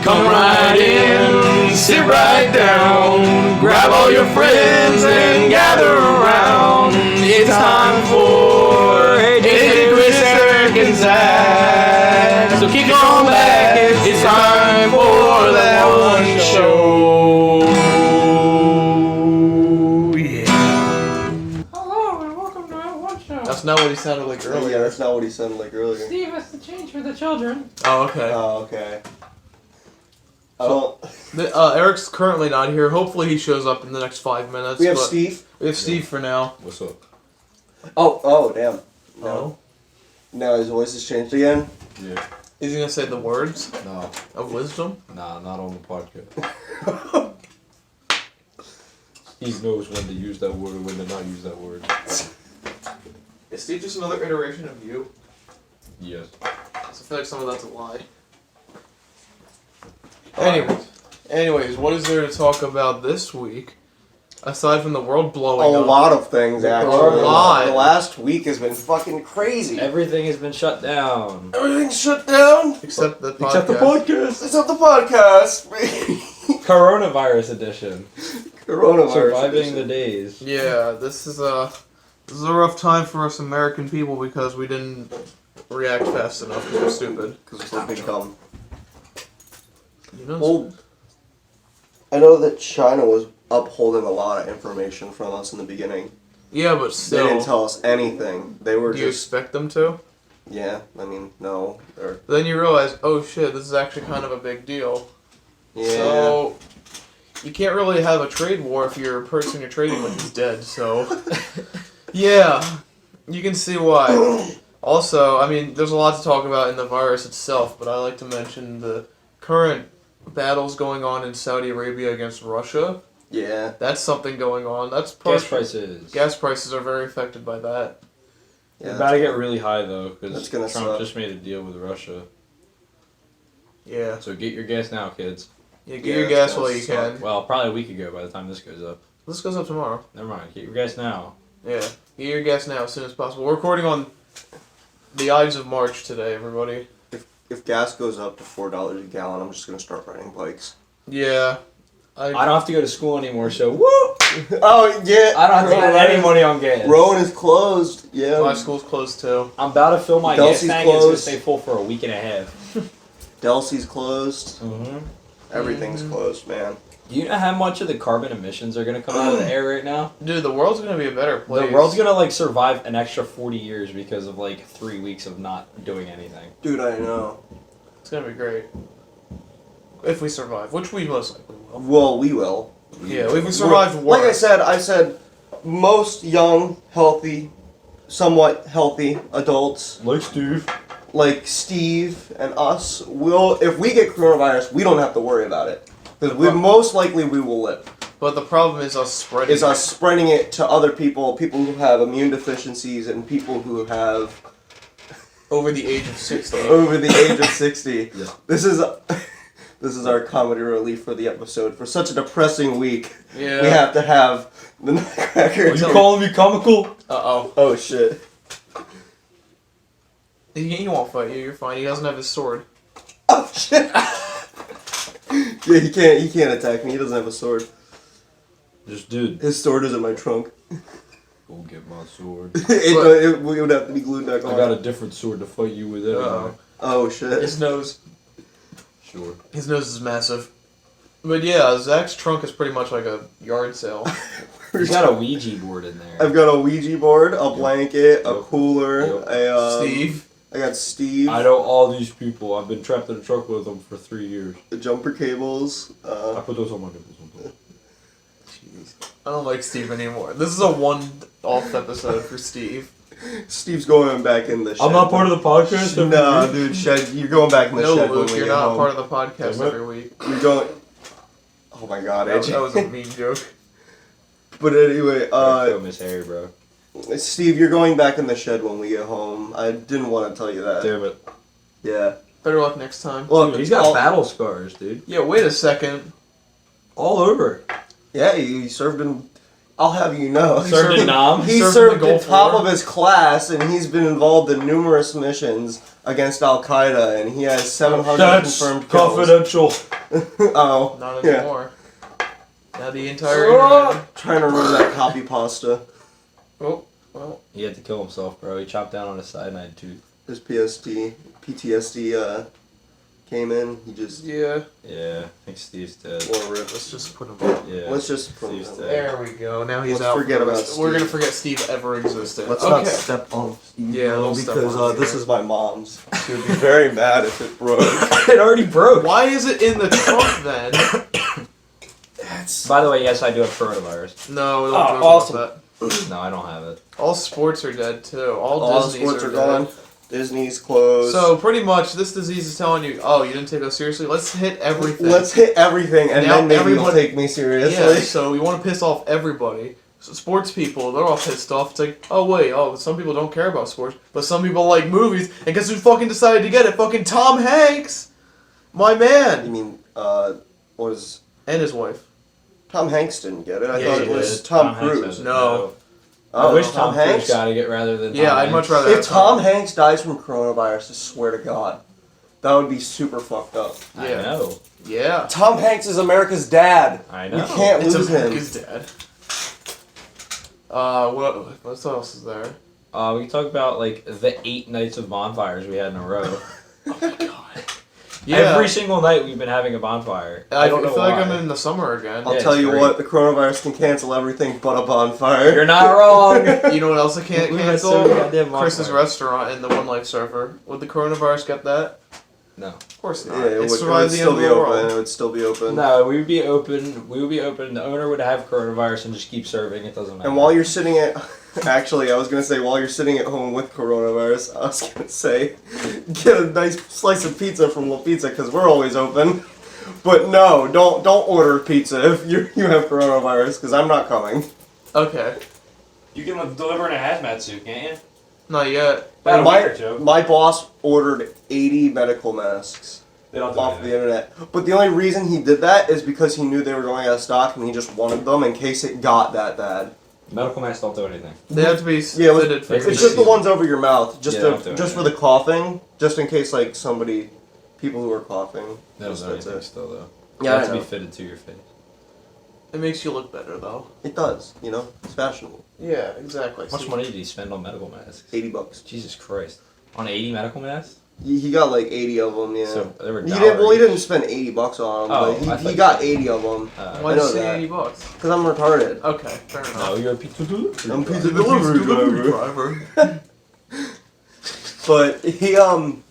Come right in, sit right down, grab all your friends and gather around. It's time for AJ, Chris, Eric, and Zach. So kick on back, it's time for That One Show. Yeah. Hello and welcome to That One Show. That's not what he sounded like earlier. Yeah, that's not what he sounded like earlier. Steve has to change for the children. Oh, okay. Oh, okay. I don't... Eric's currently not here. Hopefully he shows up in the next 5 minutes. We have but Steve. We have Steve for now. What's up? Oh, damn. No. Now his voice has changed again. Yeah. Is he gonna say the words No. of wisdom? Nah, not on the podcast. Steve knows when to use that word and when to not use that word. Is Steve just another iteration of you? Yes. So I feel like some of that's a lie. Alright. Anyways, what is there to talk about this week? Aside from the world blowing A up. lot of things, actually. A lot. The last week has been fucking crazy. Everything has been shut down. Everything's shut down. Except the podcast. Except the podcast. Except the podcast. Coronavirus edition. Coronavirus. Surviving edition. the days. Yeah, this is a rough time for us American people because we didn't react fast enough because we're stupid. Because we're big dumb. You know, Well, I know that China was upholding a lot of information from us in the beginning. yeah, but They still, didn't tell us anything. They were do you just... expect them to? Yeah, I mean, no. Or, Then you realize, oh shit, this is actually kind of a big deal. yeah. So, you can't really have a trade war if your person you're trading with is dead, so... yeah, you can see why. Also, I mean, there's a lot to talk about in the virus itself, but I like to mention the current battles going on in Saudi Arabia against Russia. Yeah. That's something going on. That's Gas prices. Gas prices are very affected by that. They're Yeah, about to get really high though, That's because gonna Trump suck. just made a deal with Russia. Yeah. So get your gas now, kids. Yeah, get Yeah, your it's gas gonna while you suck. can. Well, probably a week ago by the time this goes up. This goes up tomorrow. Never mind. Get your gas now. Yeah. Get your gas now as soon as possible. We're recording on the Ides of March today, everybody. If gas goes up to $4 a gallon, I'm just gonna start riding bikes. Yeah. I don't have to go to school anymore, so woo! Oh yeah. I don't have to spend any money on gas. Rowan is closed. Yeah. My school's closed too. I'm about to fill my Delsey's gas tank and it's gonna closed. stay full for a week and a half. Delsey's closed. Mm-hmm. Everything's closed, man. Do you know how much of the carbon emissions are gonna come out of the air right now? Dude, the world's gonna be a better place. The world's gonna survive an extra 40 years because of 3 weeks of not doing anything. Dude, I know. It's gonna be great. If we survive, which we most likely will. Well, we will. Yeah, if we survive Like war. I said most young, healthy, somewhat healthy adults Like Steve. like Steve and us will. If we get coronavirus, we don't have to worry about it because most likely we will live. But the problem is us spreading. Is us spreading it to other people who have immune deficiencies and people who have over the age of 60. over the age of 60. Yeah. This is our comedy relief for the episode. For such a depressing week, Yeah. we have to have the Nutcracker. Are you calling me comical? Uh-oh. Oh shit! He won't fight you. You're fine. He doesn't have his sword. Oh shit! Yeah, he can't attack me. He doesn't have a sword. Just dude. His sword is in my trunk. Go get my sword. it would have to be glued back on. I got a different sword to fight you with anyway. Uh-oh. Oh shit! His nose. Sure. His nose is massive. But yeah, Zach's trunk is pretty much like a yard sale. He's got a Ouija board in there. I've got a Ouija board, a blanket, a Yep. cooler, Yep. a Steve. I got Steve. I know all these people. I've been trapped in a truck with them for 3 years. The jumper cables. I put those on my nipples. Jeez. I don't like Steve anymore. This is a one-off episode for Steve. Steve's going back in the shed. I'm not part of the podcast. No, dude, shed. You're going back in the No, shed when Luke, we you're get not home. part of the podcast Damn it. every week. You're going. Oh my god, That AJ. was a mean joke. But anyway, Kill Miss Harry, bro. Steve, you're going back in the shed when we get home. I didn't want to tell you that. Damn it. Yeah. Better luck next time. Look, He's got battle scars, dude. Yeah, wait a second. All over. Yeah, he served in. I'll have you know. Served in Nam? He Served in served the the Gulf top War. of his class, and he's been involved in numerous missions against Al Qaeda, and he has 700 confirmed kills. confidential. Oh, Not yeah. anymore. Now the entire internet. Trying to remember that copy pasta. Oh, well. He had to kill himself, bro. He chopped down on his cyanide tooth. His PTSD came in. He just Yeah. Yeah, I think Steve's dead. wore a rip. Let's just put him. Yeah. Let's just put Steve's him dead. There we go. Now he's Let's out. forget for the about rest- We're Steve. gonna forget Steve ever existed. Let's okay. not step on Steve, Yeah, though, don't step because on this Steve. is my mom's. She would be very mad if it broke. It already broke. Why is it in the trunk then? By the way, yes, I do have coronavirus. No, don't Oh, joke awesome. about that. No, I don't have it. All sports are dead too. All All Disney's sports are dead. gone. Disney's closed. So pretty much, this disease is telling you, oh, you didn't take us seriously. Let's hit everything. let's hit everything, and Now then maybe you'll everybody- take me seriously. Yeah. So we want to piss off everybody. So sports people, they're all pissed off. It's like, oh wait, some people don't care about sports, but some people like movies. And guess who fucking decided to get it? Fucking Tom Hanks, my You man, mean, was and his wife. Tom Hanks didn't get it? I Yeah, thought he it was did. Tom Hanks Cruise. has it. No. I wish Tom Tom Cruise Hanks. got it rather than Yeah, Tom I'd much Hanks. rather. If have Tom Hanks dies from coronavirus, I swear to God, that would be super fucked up. I Yeah. know. Yeah. Tom Hanks is America's dad. I We know. can't It's lose him. America's dad. What else is there? We can talk about like the 8 nights of bonfires we had in a row. Oh my god. Yeah. Every single night we've been having a bonfire. I don't know feel why. like I'm in the summer again. I'll Yeah, tell it's you great. what, the coronavirus can cancel everything but a bonfire. You're not wrong. You know what else I can't We had cancel? so many goddamn Chris's bonfires. restaurant and the One Life Surfer. Would the coronavirus get that? No. Of course not. Yeah, it It would survived the still end of be the open. world. It would still be open. No, we would be open. We would be open. The owner would have coronavirus and just keep serving. It doesn't matter. And while you're sitting at, actually, I was gonna say while you're sitting at home with coronavirus, I was gonna say, get a nice slice of pizza from La Pizza because we're always open. But no, don't order pizza if you have coronavirus because I'm not coming. Okay. You can deliver in a hazmat suit, can't you? Not yet. About a my, week or two. my boss ordered 80 medical masks They don't do off the anything. internet. But the only reason he did that is because he knew they were going out of stock and he just wanted them in case it got that bad. Medical masks don't do anything. They have to be Yeah, it was- fitted for it's It's your just the ones over your mouth, just Yeah, don't do just it. for the coughing, just in case like people who are coughing. They don't Just do that's anything it. still though. Yeah, They I have to be know. fitted to your face. It makes you look better though. It does, it's fashionable. Yeah, exactly. How much money did he spend on medical masks? $80. Jesus Christ. On 80 medical masks? He got like 80 of them, yeah. So they were He didn't. Well, he $1 didn't spend $80 on them, Oh, I but thought he you got said- 80 of them. Why I did you know say that. $80? Because I'm retarded. Okay, fair enough. No, you're a pizza delivery I'm driver. pizza delivery driver. But he Some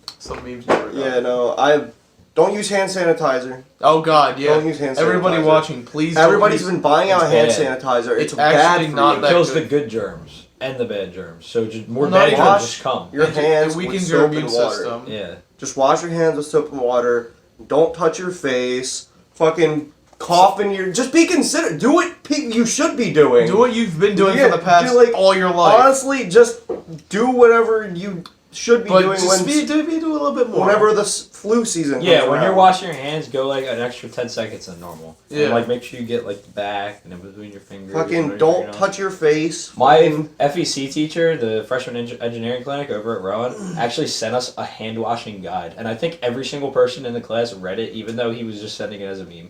memes never done. yeah, no, I don't use hand sanitizer. Oh god, yeah. Don't use hand sanitizer. Everybody watching, please. don't Everybody's use- been buying out It's hand bad. sanitizer. It's It's bad actually for not you. that Kills good. the good germs and the bad germs. So just more Well, not bad even- germs just come. Your hands It with weakens your soap immune and water. system. Yeah. Just wash your hands with soap and water. Don't touch your face. Fucking cough in your. Just be considerate. Do what you should be doing. Do what you've been doing Yeah, for the past do, like, all your life. Honestly, just do whatever you should be but doing just do a little bit more. whenever the flu season comes Yeah, when you're around. washing your hands, go like an extra 10 seconds than normal. Yeah. And, like make sure you get like the back and in between your fingers. Fucking whatever, don't you know. touch your face. My Fucking- FEC teacher, the freshman engineering clinic over at Rowan, actually sent us a hand washing guide, and I think every single person in the class read it, even though he was just sending it as a meme.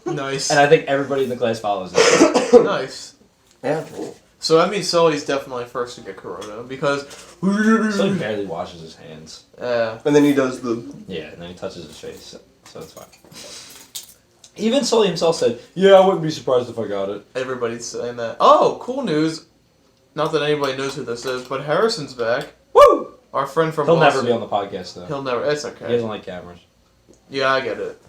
Nice. And I think everybody in the class follows it. Nice. Yeah. So that means Sully's definitely first to get corona because. So he barely washes his hands. And then he does the. Yeah, and then he touches his face, so it's fine. Even Sully himself said, "Yeah, I wouldn't be surprised if I got it." Everybody's saying that. Oh, cool news. Not that anybody knows who this is, but Harrison's back. Woo! Our friend from He'll Boston. never be on the podcast though. He'll never. It's He okay. doesn't like cameras. Yeah, I get it.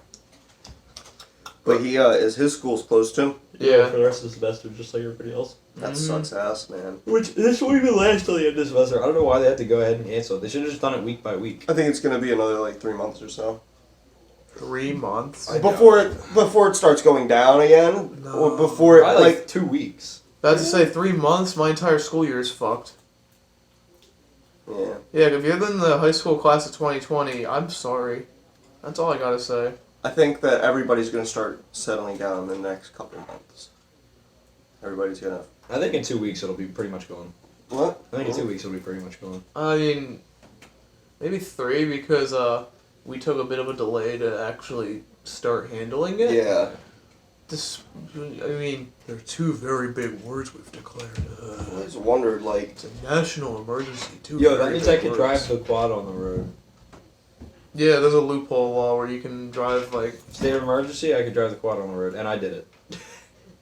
But he is his school's closed too. Yeah. For the rest of the semester, just like everybody else. That Mhm. sucks ass, man. Which this won't even last till the end of the semester. I don't know why they had to go ahead and cancel it. They should have just done it week by week. I think it's gonna be another like 3 months or so 3 months. before it starts going down again, No. or before it Probably like like 2 weeks. That's to say, 3 months. My entire school year is fucked. yeah. Yeah, if you're in the high school class of 2020, I'm sorry. That's all I gotta say. I think that everybody's gonna start settling down in the next couple months. Everybody's gonna. I think in 2 weeks it'll be pretty much gone. What? I think in 2 weeks it'll be pretty much gone. I mean, maybe 3 because we took a bit of a delay to actually start handling it. Yeah. I mean, there are 2 very big words we've declared. I always wondered, like. It's a national emergency. 2 Yo, that very means big I can words. drive the quad on the road. Yeah, there's a loophole law where you can drive like. State of emergency, I could drive the quad on the road, and I did it.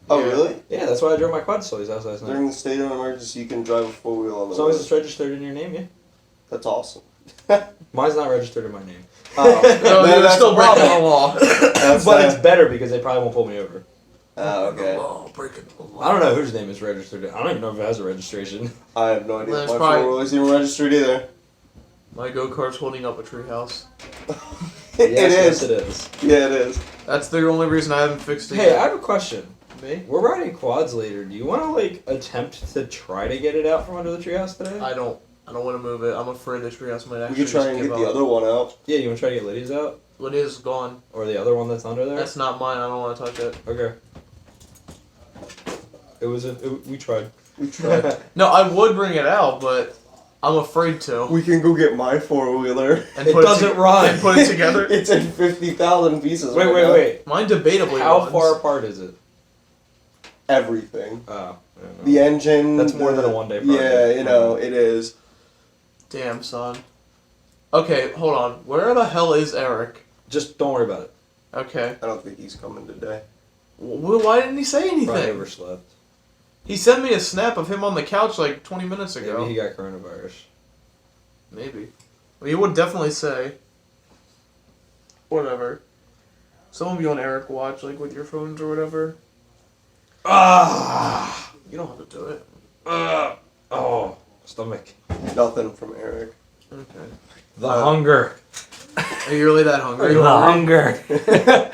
Oh, Yeah. really? Yeah, that's why I drove my quad to Sully's house last night. During the state of emergency, you can drive a 4-wheel on the As long as road. it's registered in your name, yeah. That's awesome. Mine's not registered in my name. Oh, No, you're that's still a breaking the problem. law. That's But not- it's better because they probably won't pull me over. Oh, okay. Oh, breaking the law. I don't know whose name is registered. I don't even know if it has a registration. I have no idea. That's My probably- 4-wheel isn't even registered either. My go-kart's holding up a treehouse. It Yes, is. it is. Yeah, it is. That's the only reason I haven't fixed it Hey, yet. I have a question. Me? We're riding quads later. Do you want to like attempt to try to get it out from under the treehouse today? I don't want to move it. I'm afraid the treehouse might We actually could try just and give get the up. other one out. Yeah, you want to try to get Lydia's out, What is gone? or the other one that's under there? That's not mine. I don't want to touch it. Okay. We tried. We tried. No, I would bring it out, but I'm afraid to. We can go get my 4-wheeler. And It put doesn't run. And put it together. It's in 50,000 pieces. Wait, right wait, now. wait. Mine debatably How runs. far apart is it? Everything. Oh, I don't know. The engine. That's more than a one-day project. Yeah, you know, it is. Damn, son. Okay, hold on. Where the hell is Eric? Just don't worry about it. Okay. I don't think he's coming today. Why didn't he say Probably anything? overslept. He sent me a snap of him on the couch like 20 minutes ago. Maybe he got coronavirus. Maybe. Well, he would definitely say. Whatever. Some of you on Eric watch, like with your phones or whatever. Ah! You don't have to do it. Oh, stomach. Nothing from Eric. Okay. The hunger. Are you really that hungry? The hunger. Alright,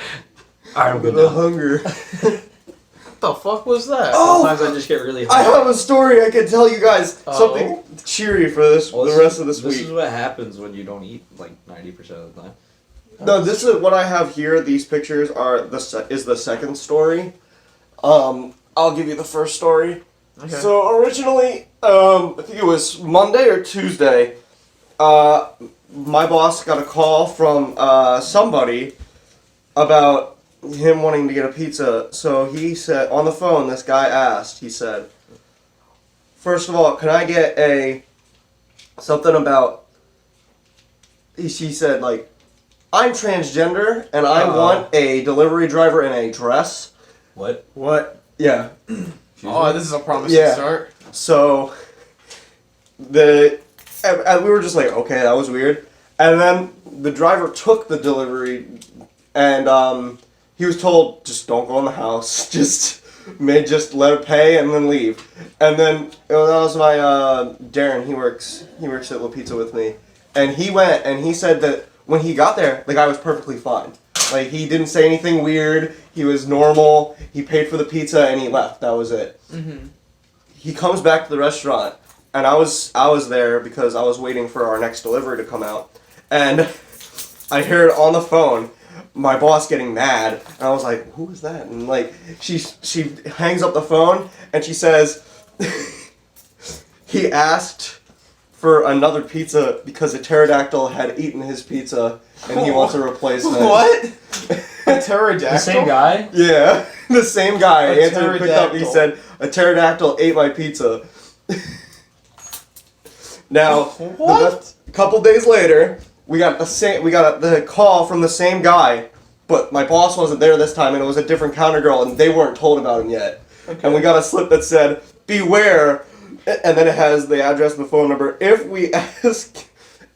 I'm good The now. hunger. What the fuck was that? Oh! Sometimes I just get really I hungry. have a story I can tell you guys. Oh? Something cheery for this Well, the rest of this This week. is what happens when you don't eat like 90% of the time. No, this is what I have here. These pictures are is the second story. I'll give you the first story. Okay. So originally, I think it was Monday or Tuesday. My boss got a call from somebody about him wanting to get a pizza. So he said on the phone, this guy asked. He said, "First of all, can I get something about?" He said like, "I'm transgender and I want a delivery driver in a dress." What? What? Yeah. Oh, this is a promising Yeah. start. So and we were just like, okay, that was weird. And then the driver took the delivery, and he was told, just don't go in the house, just let it pay and then leave. And then that was my Darren. He works at La Pizza with me, and he went and he said that when he got there, the guy was perfectly fine. Like, he didn't say anything weird. He was normal. He paid for the pizza and he left. That was it. Mm-hmm. He comes back to the restaurant, and I was there because I was waiting for our next delivery to come out, and I heard on the phone my boss getting mad, and I was like, "Who is that?" And like she hangs up the phone and she says, he asked for another pizza because a pterodactyl had eaten his pizza and he wants a replacement. What? A pterodactyl? The same guy? Yeah, the same guy A answered, picked up, he pterodactyl. said, "A pterodactyl ate my pizza." Now, What? a couple days later, we got the call from the same guy, but my boss wasn't there this time, and it was a different counter girl, and they weren't told about him yet. Okay. And we got a slip that said, "Beware," and then it has the address and the phone number. If we asked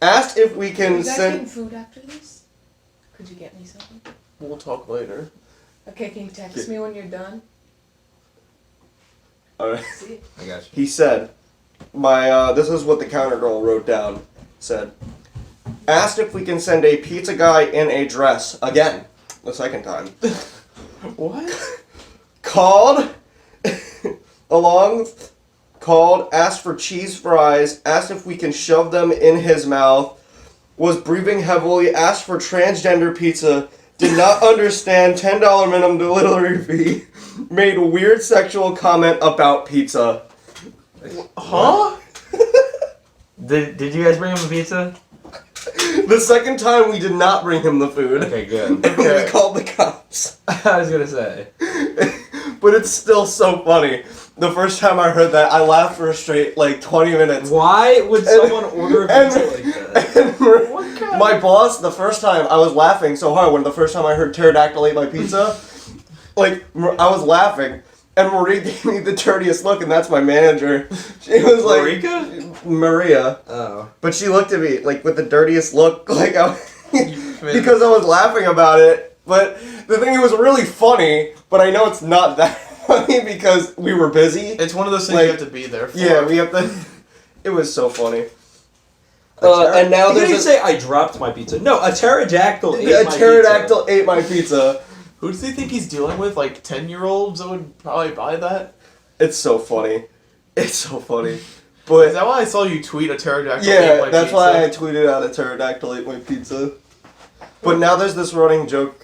if we Are can you guys send. getting food after this? Could you get me something? We'll talk later. Okay, can you text me when you're done? Alright. See? I got you. He said, this is what the counter girl wrote down. Said, asked if we can send a pizza guy in a dress again, the second time. What? Called, asked for cheese fries, asked if we can shove them in his mouth, was breathing heavily, asked for transgender pizza, did not understand $10 minimum delivery fee, made a weird sexual comment about pizza. Huh? Did you guys bring him a pizza? The second time we did not bring him the food. Okay, good. Okay. We called the cops. I was gonna say. But it's still so funny. The first time I heard that, I laughed for a straight, 20 minutes. Why would someone order a pizza like that? And my boss, the first time, I was laughing so hard when the first time I heard pterodactyl ate my pizza, I was laughing, and Marie gave me the dirtiest look, and that's my manager. She was like... Marika? Maria. Oh. But she looked at me, with the dirtiest look, because I was laughing about it. But the thing, it was really funny, but I know it's not that funny because we were busy. It's one of those things you have to be there for. Yeah, we have to... It was so funny. And now You there's didn't say I dropped my pizza. No, a pterodactyl ate a my pterodactyl ate my pizza. Who does he think he's dealing with? 10-year-olds that would probably buy that? It's so funny. It's so funny. Is But that why I saw you tweet a pterodactyl? yeah, ate my that's pizza? why I tweeted out a pterodactyl ate my pizza. But now there's this running joke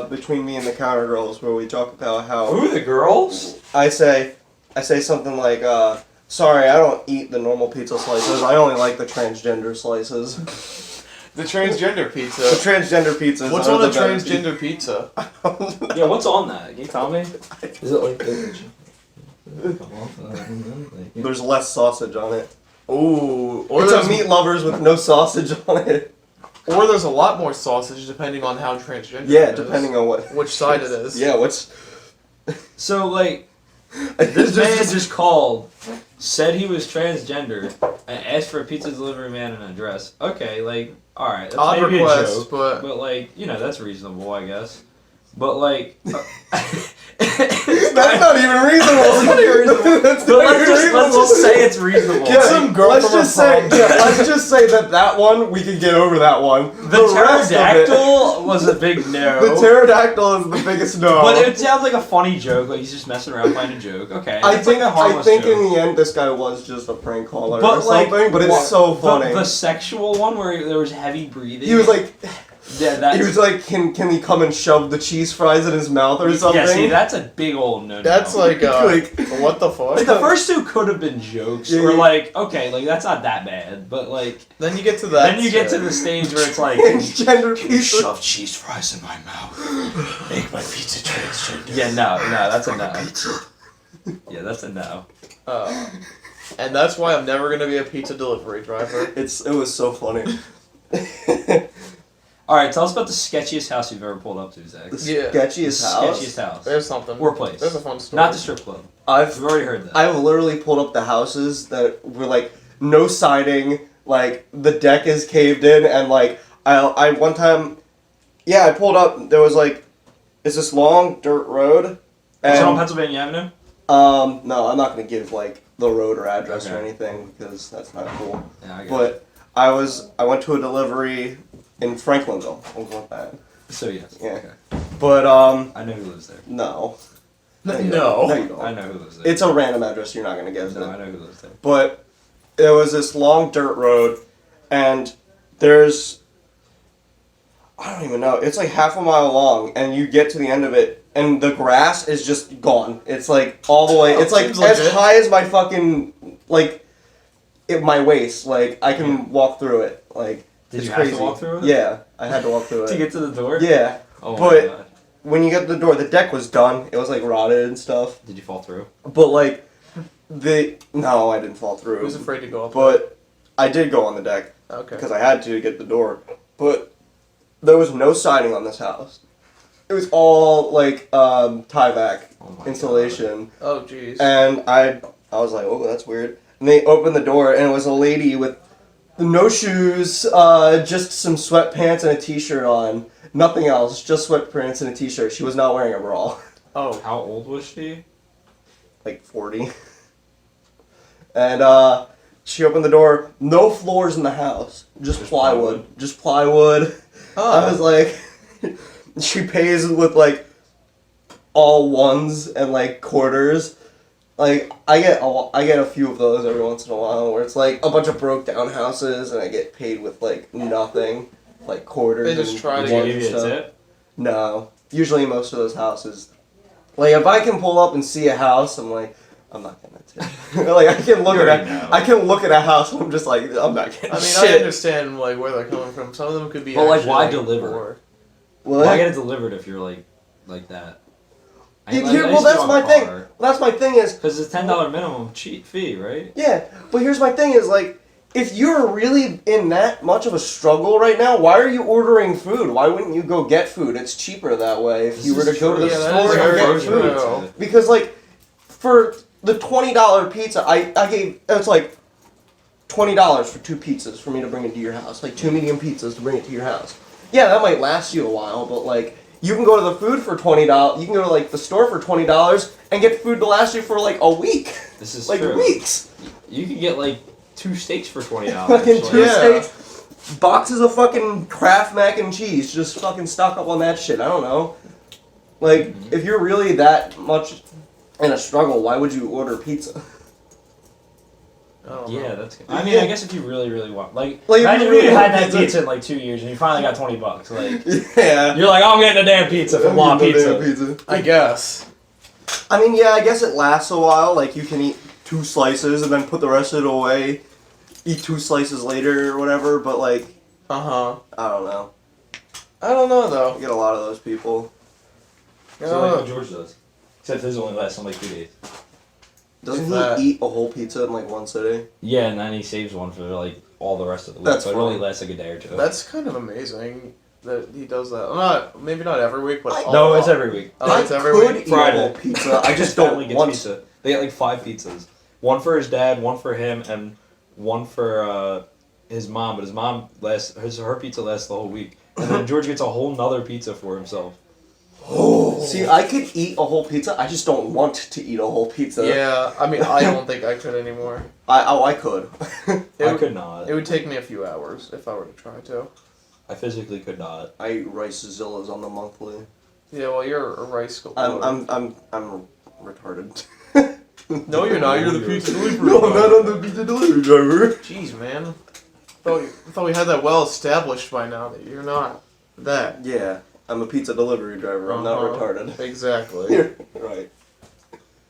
between me and the counter girls where we talk about pizza. how Who, the girls? I say something like, sorry, I don't eat the normal pizza slices. I only like the transgender slices. The transgender pizza. The transgender pizzas. What's are on the a better transgender pizza? Yeah, what's on that? Can you tell me? Is it like this? There's less sausage on it. Ooh. Or It's there's, a meat lovers with no sausage on it. or there's a lot more sausage depending on how transgender Yeah, it is. depending on what. Which side it is. Yeah, what's. So, this man just called, said he was transgender, and asked for a pizza delivery man and an address. Okay, alright, that's Odd maybe request, a joke. but... But, that's reasonable, I guess. But, That's not even reasonable. That's not even reasonable. That's But not let's even just reasonable. say it's reasonable. Yeah, Some girl let's from just a say, prom. let's just say that one we can get over that one. The rest of it- pterodactyl was a big no. The pterodactyl is the biggest no. But it sounds like a funny joke. He's just messing around playing a joke. Okay. I it's think like a harmless joke. in the end this guy was just a prank caller But or something. But it's so funny. The sexual one where there was heavy breathing. He was like, yeah, he was like, can he come and shove the cheese fries in his mouth or something? Yeah, see, that's a big old no. That's what the fuck? The first two could have been jokes, Yeah, or yeah. okay, that's not that bad, but Then you get to that. then you get to the stage where it's like, Transgender pizza. shove cheese fries in my mouth, make my pizza transgender. Yeah, no, that's a no. Yeah, that's a no. And that's why I'm never gonna be a pizza delivery driver. It was so funny. All right, tell us about the sketchiest house you've ever pulled up to, Zach. The Yeah. sketchiest house. Sketchiest house. There's something. Or place. There's a fun story. Not the strip club. I've We've already heard that. I've literally pulled up the houses that were no siding, the deck is caved in, and I one time, I pulled up. There was it's this long dirt road, Is it on and Pennsylvania Avenue? no, I'm not gonna give the road or address or Okay. anything because that's not cool. Yeah, I get it. But I went to a delivery in Franklinville. We'll go with that. So yes. Yeah. Okay. But I know who lives there. no. No. you don't. No, you don't. I know who lives there. It's a random address. You're not gonna guess it. No, I know who lives there. But there was this long dirt road, and there's, I don't even know, it's half a mile long, and you get to the end of it, and the grass is just gone. It's all the way, it's Seems as legit. high as my fucking, my waist. I can walk through it. Did it's you crazy. have to walk through it? Yeah, I had to walk through To it. get to the door? Yeah, Oh my But- god. when you get to the door, the deck was done. It was rotted and stuff. Did you fall through? But no, I didn't fall through. Who's afraid to go up? But I did go on the deck. Okay. Because I had to get the door. But there was no siding on this house. It was all tie-back Oh my insulation. Oh jeez. And I was like, oh, that's weird. And they opened the door, and it was a lady with no shoes, just some sweatpants and a t-shirt on. Nothing else, just sweatpants and a t-shirt. She was not wearing a bra. Oh. How old was she? 40. And she opened the door. No floors in the house. Just plywood. Just plywood. I was like, she pays with all ones and quarters. I get a few of those every once in a while where it's a bunch of broke down houses and I get paid with nothing, quarters. They just and try to Did ones she get give and you a stuff. tip? No. Usually most of those houses, like if I can pull up and see a house, I'm like, I'm not getting it today. Like I can look at a house and I'm just like, I'm not getting I mean, shit. I understand like where they're coming from. Some of them could be. But, like, actually, why deliver? poor. Why get it delivered if you're like that? Well, that's my thing. That's my thing is because it's $10 minimum fee, right? Yeah, but here's my thing is like, if you're really in that much of a struggle right now, why are you ordering food? Why wouldn't you go get food? It's cheaper that way if you were to go to the store and get food. Because like, for the $20 pizza, it's like $20 for 2 pizzas for me to bring it to your house. Like 2 medium pizzas to bring it to your house. Yeah, that might last you a while, but like, you can go to the food for $20. You can go to like the store for $20 and get food to last you for like a week. This is like true. weeks. You could get like 2 steaks for $20. Fucking 2 steaks, boxes of fucking Kraft mac and cheese. Just fucking stock up on that shit. I don't know. Like, if you're really that much in a struggle, why would you order pizza? Yeah, that's good. I mean, I guess if you really, really want, like imagine if you had that pizza in like 2 years and you finally got $20. Like, yeah, you're like, oh, I'm getting a damn pizza from La Pizza. I guess. I mean, yeah, I guess it lasts a while. Like, you can eat 2 slices and then put the rest of it away. Eat 2 slices later or whatever. But like, I don't know. I don't know though. You get a lot of those people. So like what George does, except his only lasts on like 2 days. Doesn't he eat a whole pizza in like one sitting? Yeah, and then he saves one for like all the rest of the week. That's so it funny. only lasts like a day or 2. That's kind of amazing that he does that. Maybe not every week, but No, it's every week. Oh, it's every could week. eat a whole pizza. I just don't want pizza. They get like 5 pizzas. One for his dad, one for him, and one for his mom. But his mom her pizza lasts the whole week, and then George gets a whole nother pizza for himself. Oh. See, I could eat a whole pizza. I just don't want to eat a whole pizza. Yeah, I mean, I don't think I could anymore. I could. I could not. It would take me a few hours if I were to try to. I physically could not. I eat rice zillas on the monthly. Yeah, well, you're a rice school. I'm retarded. No, you're not. You're the pizza delivery. No, I'm not on the pizza delivery driver. Jeez, man. I thought we had that well established by now that you're not that. Yeah, I'm a pizza delivery driver. I'm not retarded. Exactly. Right.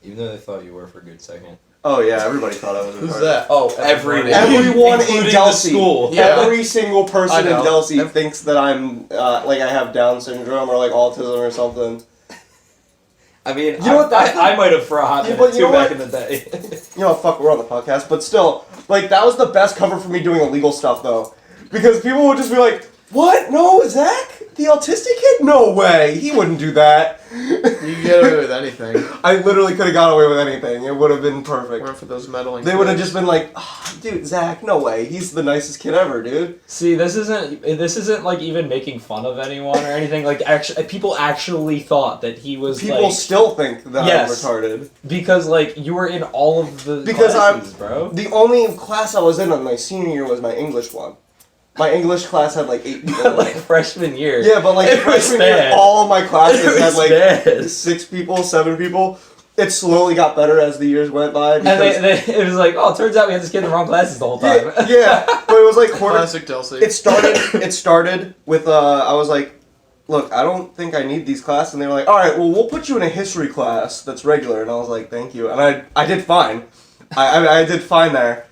Even though they thought you were for a good second. Oh yeah, everybody thought I was retarded. Who's that? Oh, everyone. Everyone in Including Delsey. the school. Yeah. Every single person in I know. Delsey thinks that I'm like I have Down syndrome or like autism or something. I mean, You know what, I might have for a hot minute but you too know back what? in the day. You know, fuck, we're on the podcast, but still, like, that was the best cover for me doing illegal stuff, though. Because people would just be like, what? No, Zach? The autistic kid? No way. He wouldn't do that. You can get away with anything. I literally could have got away with anything. It would have been perfect. We're for those meddling. They would have kids. just been like, oh, dude, Zach, no way. He's the nicest kid ever, dude. See, this isn't like even making fun of anyone or anything. Like, actually, people actually thought that he was People like, still think that Yes. I'm retarded. because like you were in all of the Because classes, bro. The only class I was in on my senior year was my English one. My English class had like 8 people. Like freshman year. Yeah, but like It was freshman year, bad. all of my classes It had was like bad. 6 people, 7 people. It slowly got better as the years went by. And Because, it was like, oh, it turns out we had this kid in the wrong classes the whole time. yeah, but it was like Classic Delsey. It started with I was like, look, I don't think I need these classes, and they were like, all right, well, we'll put you in a history class that's regular, and I was like, thank you, and I did fine. I did fine there.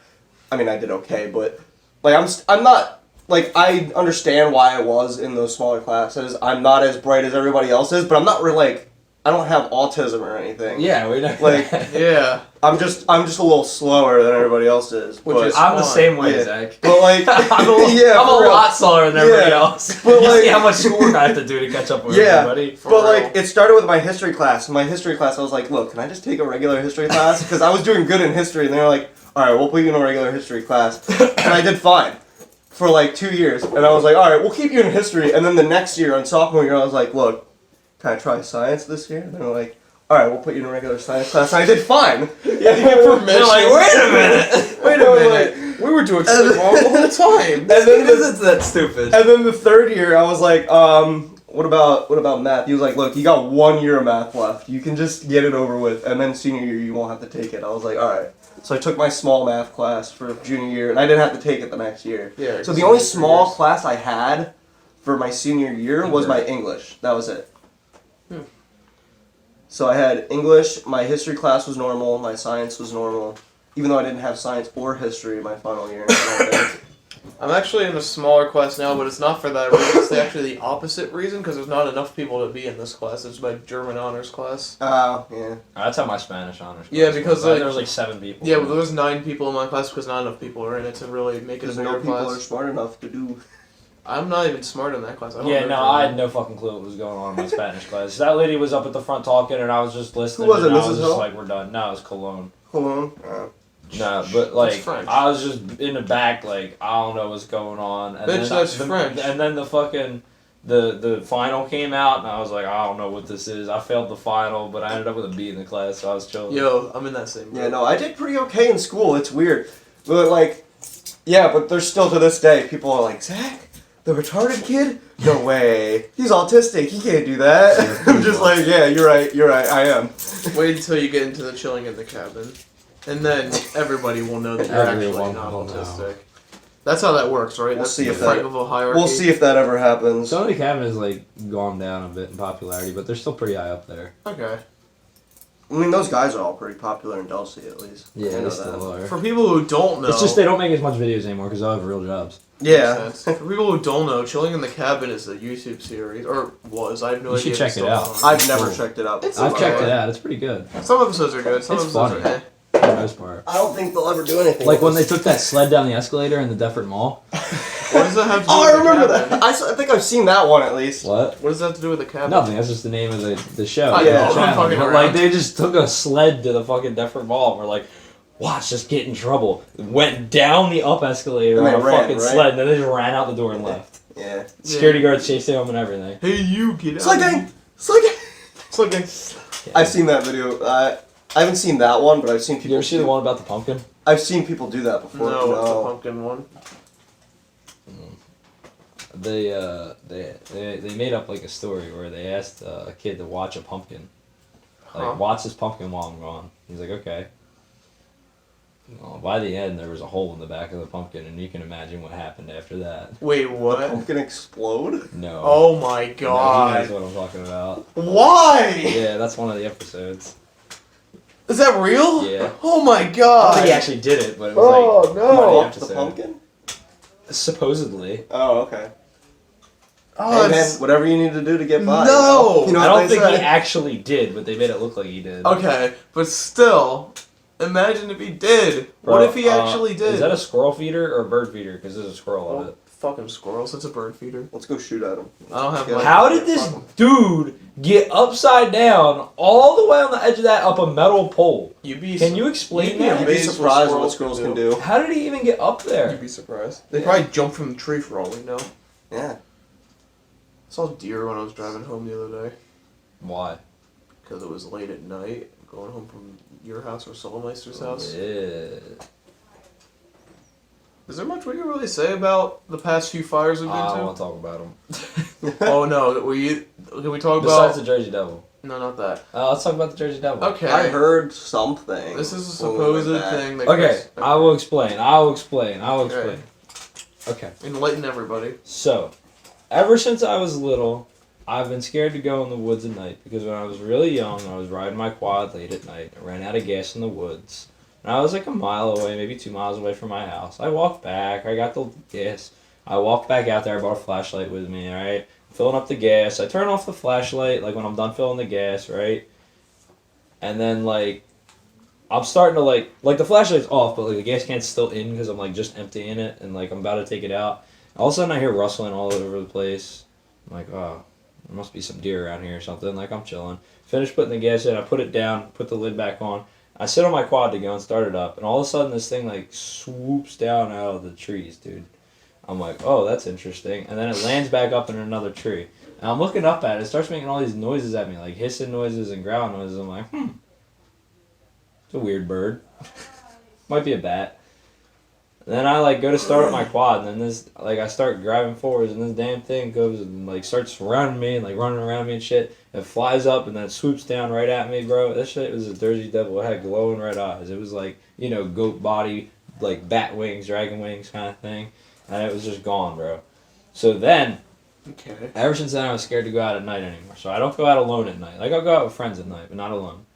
I mean, I did okay, but like I'm not. Like, I understand why I was in those smaller classes. I'm not as bright as everybody else is, but I'm not really, like, I don't have autism or anything. Yeah, we know. Like, Yeah. I'm just a little slower than everybody else is. Which but, is I'm the fun. same way, Yeah. Zach. But, like, I'm a for real. lot slower than everybody Yeah. else. But, you like- see how much schoolwork I have to do to catch up with Yeah. everybody. For But, real. like, it started with my history class. In my history class, I was like, look, can I just take a regular history class? Because I was doing good in history, and they were like, all right, we'll put you in a regular history class. And I did fine. For like 2 years, and I was like, all right, we'll keep you in history. And then the next year, on sophomore year, I was like, look, can I try science this year? And they were like, all right, we'll put you in a regular science class. And I did fine. Yeah, you get permission. They're like, wait a minute. Wait a minute. We were doing something wrong the whole time. And then, Isn't that stupid? and then the third year, I was like, what about math? He was like, look, you got 1 year of math left. You can just get it over with. And then senior year, you won't have to take it. I was like, all right. So I took my small math class for junior year, and I didn't have to take it the next year. Yeah. So the only small class I had for my senior year was my English. That was it. So I had English, my history class was normal, my science was normal, even though I didn't have science or history my final year. I'm actually in a smaller class now, but it's not for that reason. It's actually the opposite reason, because there's not enough people to be in this class. It's my German honors class. Oh, yeah. That's how my Spanish honors. Yeah, because there like, was like 7 people. Yeah, well, there was 9 people in my class because not enough people are in it to really make it a Because bigger no people class. are smart enough to do. I'm not even smart in that class. I don't Yeah, know no, I had no fucking clue what was going on in my Spanish class. That lady was up at the front talking, and I was just listening. Who was it, and I Mrs. was Hill? just like, "We're done." No, it was Cologne. Cologne? No, but like French. I was just in the back, like I don't know what's going on. And Bitch, then that's French. And then the fucking the final came out, and I was like, I don't know what this is. I failed the final, but I ended up with a B in the class, so I was chilling. Yo, I'm in that same group. Yeah, no, I did pretty okay in school. It's weird. But, like, yeah, but there's still to this day, people are like, Zach, the retarded kid? No way. He's autistic. He can't do that. I'm just like, yeah, you're right, I am. Wait until you get into the chilling in the cabin. And then everybody will know that you're actually Everyone not will know. autistic. That's how that works, right? We'll That's see the if that- Franklin hierarchy. We'll see if that ever happens. Sony Cabin has like gone down a bit in popularity, but they're still pretty high up there. Okay. I mean, those guys are all pretty popular in Delsey, at least. I Yeah, know they that. still are. For people who don't know, It's just they don't make as much videos anymore because they have real jobs. Yeah. makes sense. For people who don't know, Chilling in the Cabin is a YouTube series, or was. I have no You idea. should check if it's it still out. on. I've never Cool. checked it out. It's I've okay. checked it out. It's pretty good Some episodes are good. Some It's episodes funny. are for the most part. I don't think they'll ever do anything. Like when they with took that sled down the escalator in the Deffert Mall. What does that have to do Oh, with I remember the cabin? that. I think I've seen that one at least. What? What does that have to do with the cabin? Nothing. That's just the name of the show. I the know, I'm channel. fucking But, around. like they just took a sled to the fucking Deffert Mall and we're like, watch us get in trouble. Went down the up escalator And on they a ran, fucking right? sled and then they just ran out the door and left. Yeah. Security guards chased him and everything. Hey, you get out. Slug gang! Slug gang! Slug gang. I've seen that video. I haven't seen that one, but I've seen people. You ever see the one about the pumpkin? I've seen people do that before. No, it's the pumpkin one. They made up like a story where they asked a kid to watch a pumpkin. Like, Huh. watch this pumpkin while I'm gone. He's like, okay. Well, by the end, there was a hole in the back of the pumpkin, and you can imagine what happened after that. Wait, what? Pumpkin explode? No. Oh my No, he knows god. what I'm talking about. Why? Yeah, that's one of the episodes. Is that real? Yeah. Oh my I don't god. think he actually did it, but it was Oh, like no. part of Fuck the the episode. pumpkin? Supposedly. Oh, okay. Oh, Hey man, it's- whatever you need to do to get by. No! You know I what don't they think he say? actually did, but they made it look like he did. Okay, but still, imagine if he did. What Bro, if he actually did? Is that a squirrel feeder or a bird feeder? Because there's a squirrel on Oh, it. fucking squirrels. It's a bird feeder. Let's go shoot at him. I don't have Yeah. my. How did this dude get upside down all the way on the edge of that up a metal pole? You be. Can you explain You'd be that? You'd be amazed surprised what what squirrels squirrels can can do. How did he even get up You'd there? be surprised. They Yeah. probably jump from the tree for all we know. Yeah. I saw deer when I was driving home the other day Why? because it was late at night, going home from your house or Solomeister's house. Yeah. Is there much we can really say about the past few fires we've been I don't to? want to talk about him. Oh no, can we talk Besides about? the Jersey Devil. No, not that. Let's talk about the Jersey Devil. Okay. I heard something. This is a when we went supposed back. thing that. Okay, Chris- I will explain. I will explain. Okay. Okay. Enlighten everybody. So, ever since I was little, I've been scared to go in the woods at night because when I was really young, I was riding my quad late at night. I ran out of gas in the woods. And I was like a mile away, maybe 2 miles away from my house. I walked back. I got the gas. I walked back out there. I brought a flashlight with me, alright? Filling up the gas. I turn off the flashlight, like, when I'm done filling the gas, right? And then, like, I'm starting to, like, the flashlight's off, but, like, the gas can's still in because I'm, like, just emptying it. And, like, I'm about to take it out. All of a sudden, I hear rustling all over the place. I'm like, oh, there must be some deer around here or something. Like, I'm chilling. Finish putting the gas in. I put it down, put the lid back on. I sit on my quad to go and start it up, and all of a sudden this thing like swoops down out of the trees, dude. I'm like, oh, that's interesting. And then it lands back up in another tree. And I'm looking up at it. It starts making all these noises at me, like hissing noises and growl noises. I'm like, it's a weird bird. Might be a bat. And then I like go to start up my quad, and then this like I start driving forwards, and this damn thing goes and like starts surrounding me and like running around me and shit. It flies up and then it swoops down right at me, bro. That shit was a Jersey Devil. It had glowing red eyes. It was like, you know, goat body, like bat wings, dragon wings kind of thing, and it was just gone, bro. So then Okay. Ever since then, I was scared to go out at night anymore. So I don't go out alone at night. Like, I'll go out with friends at night, but not alone.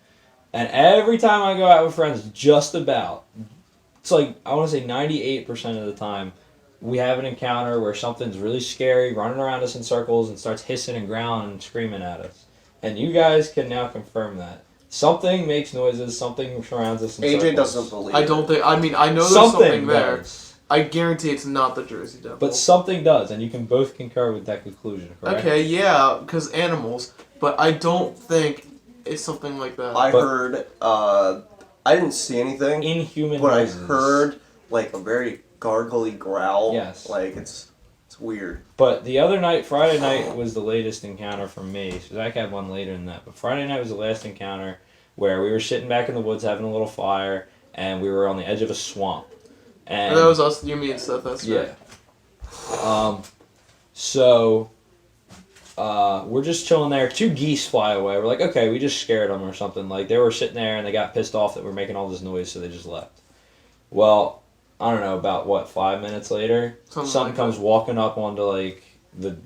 And every time I go out with friends, just about, it's like, I want to say 98% of the time, we have an encounter where something's really scary, running around us in circles, and starts hissing and growling and screaming at us. And you guys can now confirm that. Something makes noises, something surrounds us in circles. AJ doesn't believe I it. don't think. I mean, I know there's Something something there. does. I guarantee it's not the Jersey Devil. But something does, and you can both concur with that conclusion, correct? Okay, yeah, because animals. But I don't think it's something like that. I But- heard, I didn't see anything, Inhuman but I noises. heard, like, a very gargly growl. Yes. Like, it's weird. But the other night, Friday night, was the latest encounter for me. So Zach had one later than that. But Friday night was the last encounter where we were sitting back in the woods having a little fire, and we were on the edge of a swamp. And that was us, you, me, and Seth, that's yeah. right. So we're just chilling there. 2 geese fly away. We're like, okay, we just scared them or something. Like, they were sitting there and they got pissed off that we're making all this noise, so they just left. Well, I don't know, about 5 minutes later, something like comes that. walking up onto like the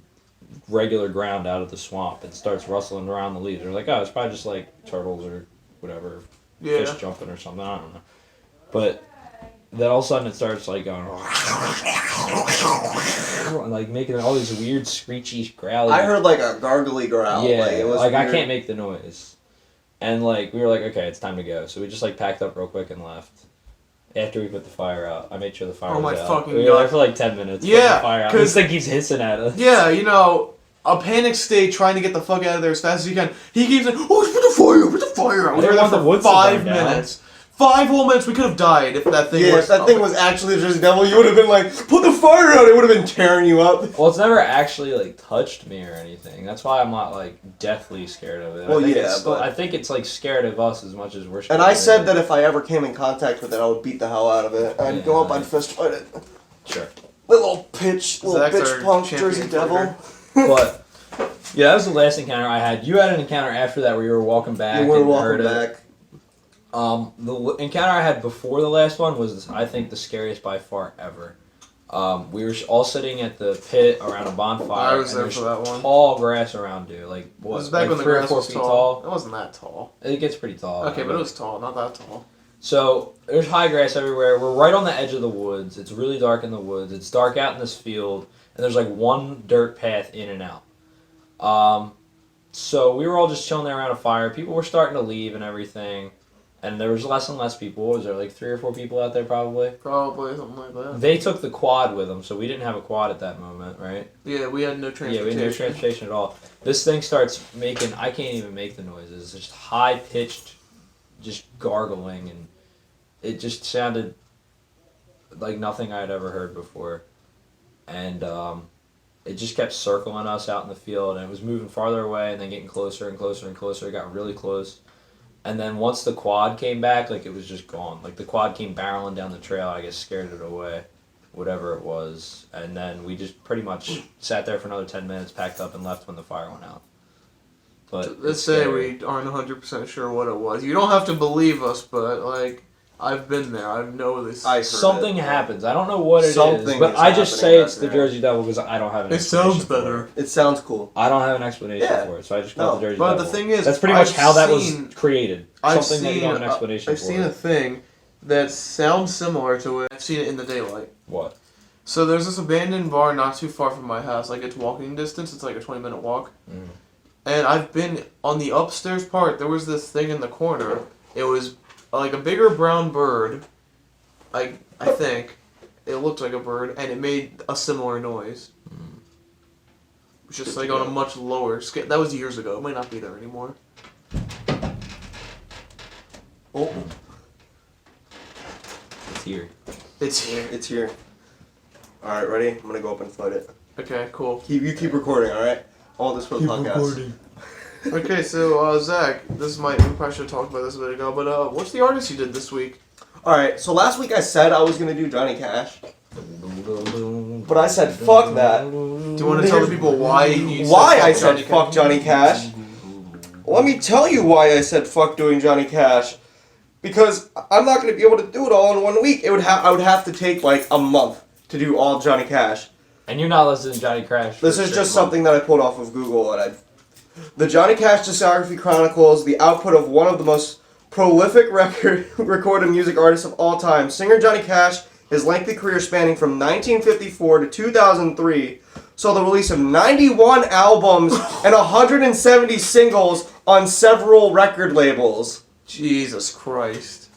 regular ground out of the swamp and starts rustling around the leaves. We're like, oh, it's probably just like turtles or whatever, Yeah. fish jumping or something. I don't know. But then all of a sudden it starts like going, and like making all these weird screechy growly. I heard, like, a gargly growl. Yeah, Like, it was I weird. can't make the noise. And like we were like, okay, it's time to go. So we just like packed up real quick and left. After we put the fire out, I made sure the fire Oh was my out. fucking We were there God. for like 10 minutes. Yeah, putting the fire out. 'cause- This thing keeps hissing at us. Yeah, you know, a panic state trying to get the fuck out of there as fast as you can. He keeps saying, oh, put the fire out. I We were didn't there want the for woods to 5 burn down. minutes. 5 whole minutes, we could have died if that thing Yeah, was... if that thing was actually the Jersey Devil, you would have been like, put the fire out! It would have been tearing you up. Well, it's never actually like touched me or anything. That's why I'm not like deathly scared of it. Well, I think yeah, but- I think it's like scared of us as much as we're scared. And I of said it. that if I ever came in contact with it, I would beat the hell out of it. I'd Yeah, go up, right. I'd fist fight it. Sure. Little bitch Zach's our punk champion Jersey fighter. Devil. But yeah, that was the last encounter I had. You had an encounter after that where you were walking back You were and walking heard it. back. The encounter I had before the last one was, I think, the scariest by far ever. We were all sitting at the pit around a bonfire. I was and there there's for that one. Tall grass around you, like It what? was back like when the 3 or grass 4 was feet tall. It wasn't that tall. It gets pretty tall. Okay, but it was tall, not that tall. So there's high grass everywhere. We're right on the edge of the woods. It's really dark in the woods. It's dark out in this field, and there's like one dirt path in and out. So we were all just chilling there around a fire. People were starting to leave and everything, and there was less and less people. Was there like 3 or 4 people out there probably? Probably, something like that. They took the quad with them, so we didn't have a quad at that moment, right? Yeah, we had no Yeah, transportation. we had no transportation at all. This thing starts making, I can't even make the noises. It's just high pitched, just gargling, and it just sounded like nothing I had ever heard before. And it just kept circling us out in the field, and it was moving farther away and then getting closer and closer and closer. It got really close. And then once the quad came back, like, it was just gone. Like, the quad came barreling down the trail, I guess scared it away, whatever it was. And then we just pretty much sat there for another 10 minutes, packed up, and left when the fire went out. But Let's it's say scary. we aren't 100% sure what it was. You don't have to believe us, but, like, I've been there. I know this. I heard Something it. happens. I don't know what it is, Something but is I just happening say it's back the there. Jersey Devil because I don't have an It explanation sounds for better. it. It sounds cool. I don't have an explanation Yeah. for it, so I just call it No, the Jersey but Devil. the thing is, That's pretty much I've how that seen- was created. I've Something that you seen, don't have an explanation I've for. seen a thing that sounds similar to it. I've seen it in the daylight. What? So there's this abandoned bar not too far from my house. Like, it's walking distance. It's like a 20-minute walk. Mm. And I've been on the upstairs part. There was this thing in the corner. It was like a bigger brown bird. I think it looked like a bird, and it made a similar noise. Just like on a much lower scale. That was years ago. It might not be there anymore. Oh, It's here. It's here. it's here. Alright, ready? I'm gonna go up and fight it. Okay, cool. You keep recording, alright? All this for the podcast. Okay, so Zach, we probably should have talked about this a bit ago, but what's the artist you did this week? Alright, so last week I said I was gonna do Johnny Cash. But I said fuck that. Do you want to tell the people why you Why I said said fuck Johnny Cash? Let me tell you why I said fuck doing Johnny Cash. Because I'm not going to be able to do it all in 1 week. I would have to take like a month to do all of Johnny Cash. And you're not listening to Johnny Cash. This is just something that I pulled off of Google, and the Johnny Cash discography chronicles the output of one of the most prolific recorded music artists of all time. Singer Johnny Cash, his lengthy career spanning from 1954 to 2003, saw the release of 91 albums and 170 singles on several record labels. Jesus Christ.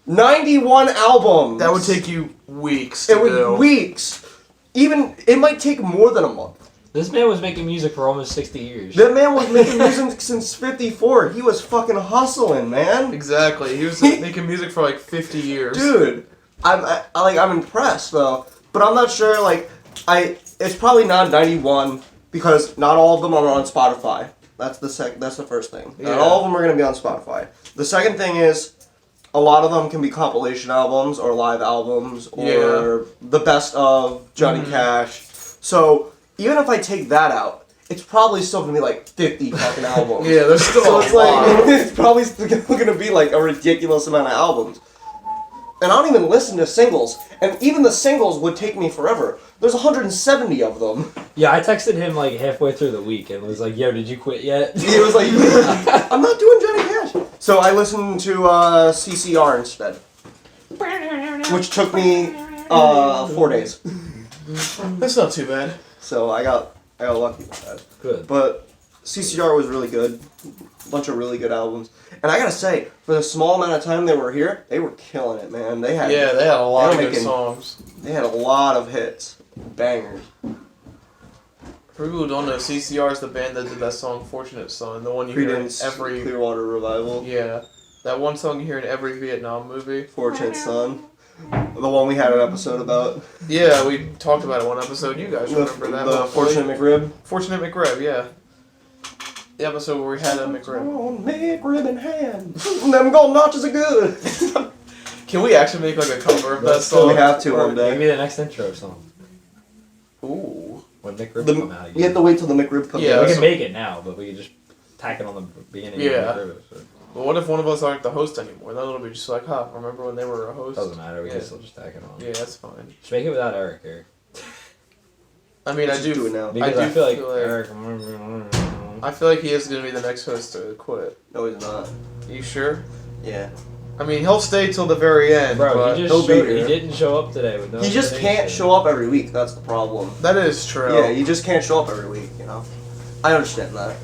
91 albums! That would take you weeks to It would do. weeks. Even, it might take more than a month. This man was making music for almost 60 years. That man was making music since 54. He was fucking hustling, man. Exactly. He was making music for like 50 years. Dude, I'm impressed though. But I'm not sure, it's probably not 91 because not all of them are on Spotify. That's the first thing. Yeah. Not all of them are going to be on Spotify. The second thing is, a lot of them can be compilation albums or live albums or the best of Johnny Cash. So even if I take that out, it's probably still going to be like 50 fucking albums. Yeah, there's still So a it's lot. it's probably still going to be like a ridiculous amount of albums. And I don't even listen to singles. And even the singles would take me forever. There's 170 of them. Yeah, I texted him like halfway through the week and was like, "Yo, did you quit yet?" He was like, I'm not doing Johnny Cash. So I listened to CCR instead. Which took me 4 days. That's not too bad. So I got lucky with that. Good. But CCR was really good. A bunch of really good albums. And I gotta say, for the small amount of time they were here, they were killing it, man. They had a lot of they were good making- songs. They had a lot of hits. Bangers. For people who don't know, CCR is the band that did that song "Fortunate Son," the one you hear in Creedence every. Clearwater Revival. Yeah, that one song you hear in every Vietnam movie. Fortunate Son. The one we had an episode about. Yeah, we talked about it one episode. You guys remember that? The one? Fortunate McRib. Fortunate McRib, yeah. The episode where we had a McRib. Oh, McRib in hand. Them gold notches are good. Can we actually make like a cover of that Let's song? We have to Or one day. maybe the next intro song. Ooh. When Mick Ribs come out again. You have to wait till the McRib comes Yeah, out. We so- can make it now, but we can just tack it on the beginning Yeah. of the episode. But what if one of us aren't the host anymore? Then it'll be just like, huh, remember when they were a host? Doesn't matter, we Yeah. can still just tack it on. Yeah, that's fine. Just make it without Eric here. I mean, Let's just do it now. Because do I feel like feel like- Eric. I feel like he is going to be the next host to quit. No, he's not. You sure? Yeah. I mean, he'll stay till the very end, Bro, but he he'll just be showed, he here. didn't show up today with no He just can't explanation. show up every week. That's the problem. that is true. Yeah, you just can't show up every week, you know? I understand that.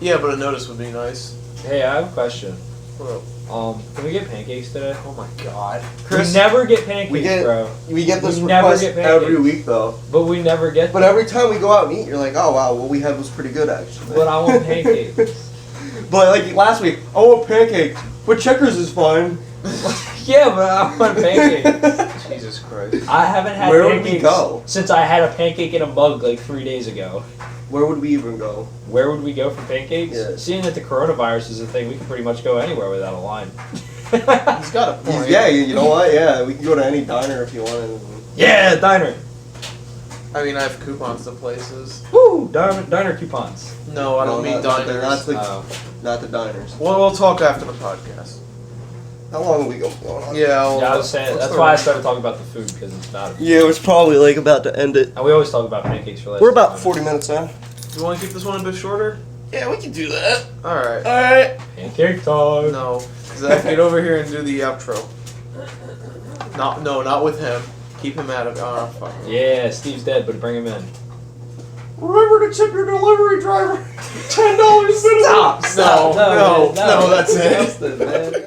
Yeah, but a notice would be nice. Hey, I have a question. Well, Can we get pancakes today? oh my god. Chris, we never get pancakes, we get- bro. we get this we never request get pancakes. every week, though. But we never get But them. every time we go out and eat, you're like, oh, wow, what we had was pretty good, actually. But I want pancakes. But like last week, I want pancakes. But Checkers is fine. Yeah, but I want pancakes. Jesus Christ. I haven't had Where would we pancakes go? since I had a pancake in a mug like 3 days ago. Where would we even go? Where would we go for pancakes? Yeah. Seeing that the coronavirus is a thing, we can pretty much go anywhere without a line. He's got a point. Yeah, you know what? Yeah, we can go to any diner if you want. Yeah, diner. I mean, I have coupons to places. Woo! Diner coupons. No, I don't mean not diners. not the diners. Well, we'll talk after the podcast. How long are we going on? Yeah, Yeah, I was saying, what's that's the- why I started talking about the food, because it's not. Yeah, it's probably like about to end it. And we always talk about pancakes for less. We're about time. 40 minutes in. You want to keep this one a bit shorter? Yeah, we can do that. Alright. Alright. Pancake time. No. Zach, get over here and do the outro. Not with him. Keep him out of it. Oh, fuck. Yeah, Steve's dead, but bring him in. Remember to tip your delivery driver $10 minimum. Stop! No, that's it. man.